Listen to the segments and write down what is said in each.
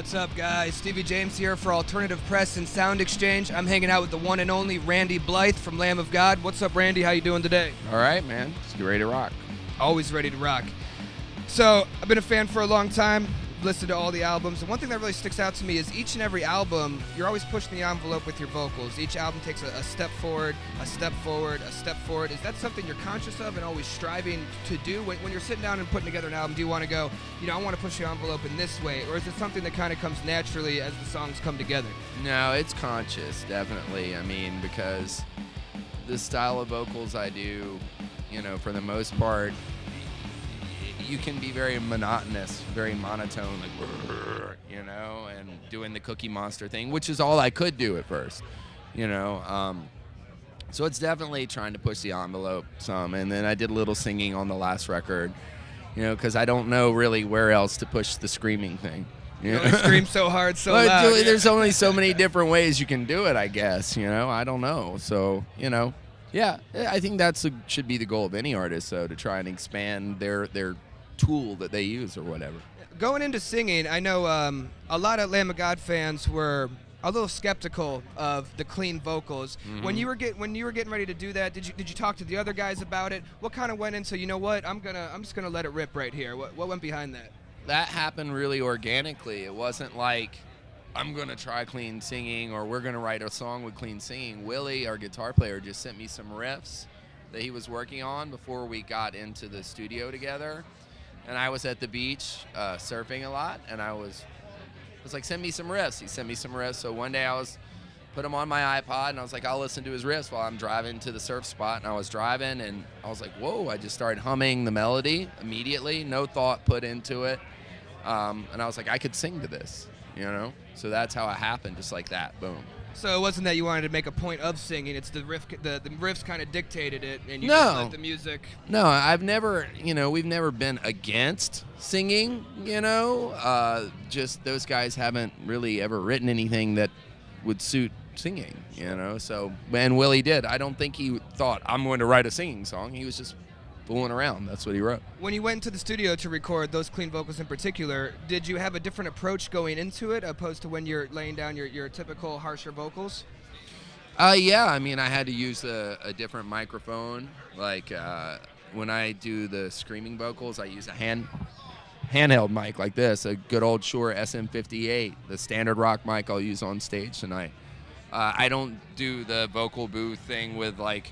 What's up, guys? Stevie James here for Alternative Press and SoundExchange. I'm hanging out with the one and only Randy Blythe from Lamb of God. What's up, Randy? How you doing today? All right, man. Just ready to rock. Always ready to rock. So, I've been a fan for a long time. Listened to all the albums, and one thing that really sticks out to me is each and every album, you're always pushing the envelope with your vocals. Each album takes a step forward, a step forward, a step forward. Is that something you're conscious of and always striving to do? When you're sitting down and putting together an album, do you want to go, I want to push the envelope in this way? Or is it something that kind of comes naturally as the songs come together? No, it's conscious, definitely. I mean, because the style of vocals I do, for the most part, you can be very monotonous, very monotone, like, and doing the Cookie Monster thing, which is all I could do at first, So it's definitely trying to push the envelope some. And then I did a little singing on the last record, because I don't know really where else to push the screaming thing. You only scream so hard, so loud. There's only so many different ways you can do it, I guess, I don't know. So, yeah, I think should be the goal of any artist, though, to try and expand their tool that they use or whatever. Going into singing, I know a lot of Lamb of God fans were a little skeptical of the clean vocals. Mm-hmm. When you were getting ready to do that, did you talk to the other guys about it? What kind of went into, I'm just gonna let it rip right here? What went behind that? That happened really organically. It wasn't like I'm gonna try clean singing or we're gonna write a song with clean singing. Willie, our guitar player, just sent me some riffs that he was working on before we got into the studio together. And I was at the beach surfing a lot, and I was like, send me some riffs. He sent me some riffs. So one day I put them on my iPod, and I was like, I'll listen to his riffs while I'm driving to the surf spot. And I was driving, and I was like, whoa, I just started humming the melody immediately, no thought put into it. And I was like, I could sing to this, So that's how it happened, just like that, boom. So it wasn't that you wanted to make a point of singing, it's the riff, the riffs kind of dictated it, and you just let the music. No, I've never, we've never been against singing, just those guys haven't really ever written anything that would suit singing, so, and Willie did. I don't think he thought, I'm going to write a singing song. He was just fooling around. That's what he wrote. When you went into the studio to record those clean vocals in particular, did you have a different approach going into it opposed to when you're laying down your typical harsher vocals? Yeah, I mean, I had to use a different microphone. Like when I do the screaming vocals, I use a handheld mic like this, a good old Shure SM58, the standard rock mic I'll use on stage tonight. I don't do the vocal booth thing with like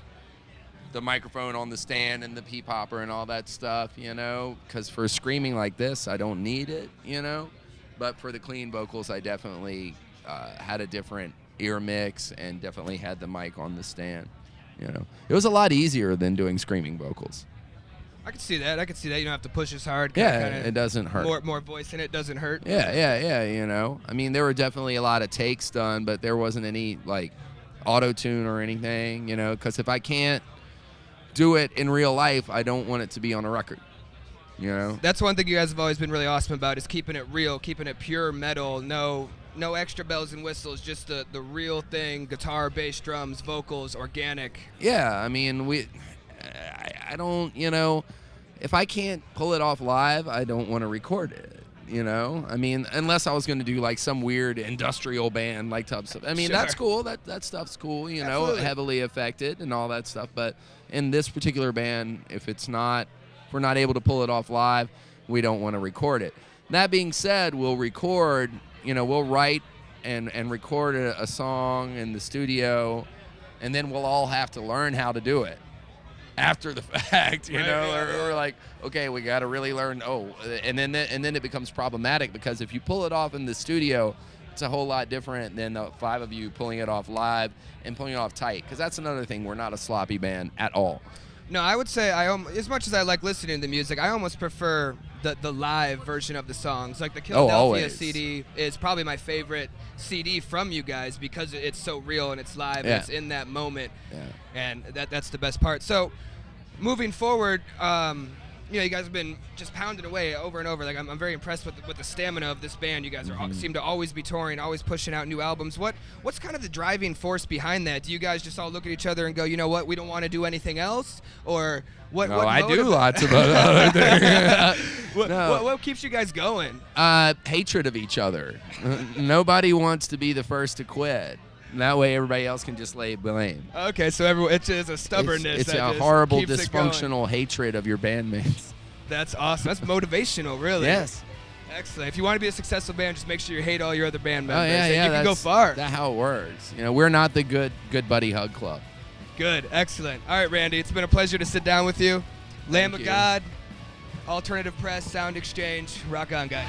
the microphone on the stand and the pea popper and all that stuff, because for screaming like this, I don't need it, But for the clean vocals, I definitely had a different ear mix and definitely had the mic on the stand, It was a lot easier than doing screaming vocals. I could see that. You don't have to push as hard. It doesn't hurt. More voice in it doesn't hurt. Yeah, I mean, there were definitely a lot of takes done, but there wasn't any, like, auto-tune or anything, because if I can't do it in real life, I don't want it to be on a record, That's one thing you guys have always been really awesome about is keeping it real, keeping it pure metal, no extra bells and whistles, just the real thing, guitar, bass, drums, vocals, organic. Yeah, I mean, I don't, if I can't pull it off live, I don't want to record it. I mean, unless I was going to do like some weird industrial band like Tub stuff. I mean, Sure. That's cool. That stuff's cool, Absolutely. Heavily affected and all that stuff. But in this particular band, if we're not able to pull it off live, we don't want to record it. That being said, we'll record, we'll write and record a song in the studio, and then we'll all have to learn how to do it after the fact, or like, okay, we got to really learn. And then it becomes problematic because if you pull it off in the studio, it's a whole lot different than the five of you pulling it off live and pulling it off tight. Because that's another thing. We're not a sloppy band at all. No, I would say as much as I like listening to the music, I almost prefer the live version of the songs. Like the Philadelphia CD is probably my favorite CD from you guys because it's so real and it's live and it's in that moment. Yeah. And that's the best part. So moving forward, you guys have been just pounding away over and over. Like I'm very impressed with the stamina of this band. You guys seem to always be touring, always pushing out new albums. What's kind of the driving force behind that? Do you guys just all look at each other and go, you know what, we don't want to do anything else? Or what? No, I do lots of other things. What keeps you guys going? Hatred of each other. Nobody wants to be the first to quit. And that way, everybody else can just lay blame. Okay, so it's a stubbornness. It's that a just horrible, keeps it going. dysfunctional hatred of your bandmates. That's awesome. That's motivational, really. Yes. Excellent. If you want to be a successful band, just make sure you hate all your other band members. Oh yeah, and yeah. you can go far. That's how it works. We're not the good buddy hug club. Good. Excellent. All right, Randy. It's been a pleasure to sit down with you. Lamb of you. God, Alternative Press, SoundExchange. Rock on, guys.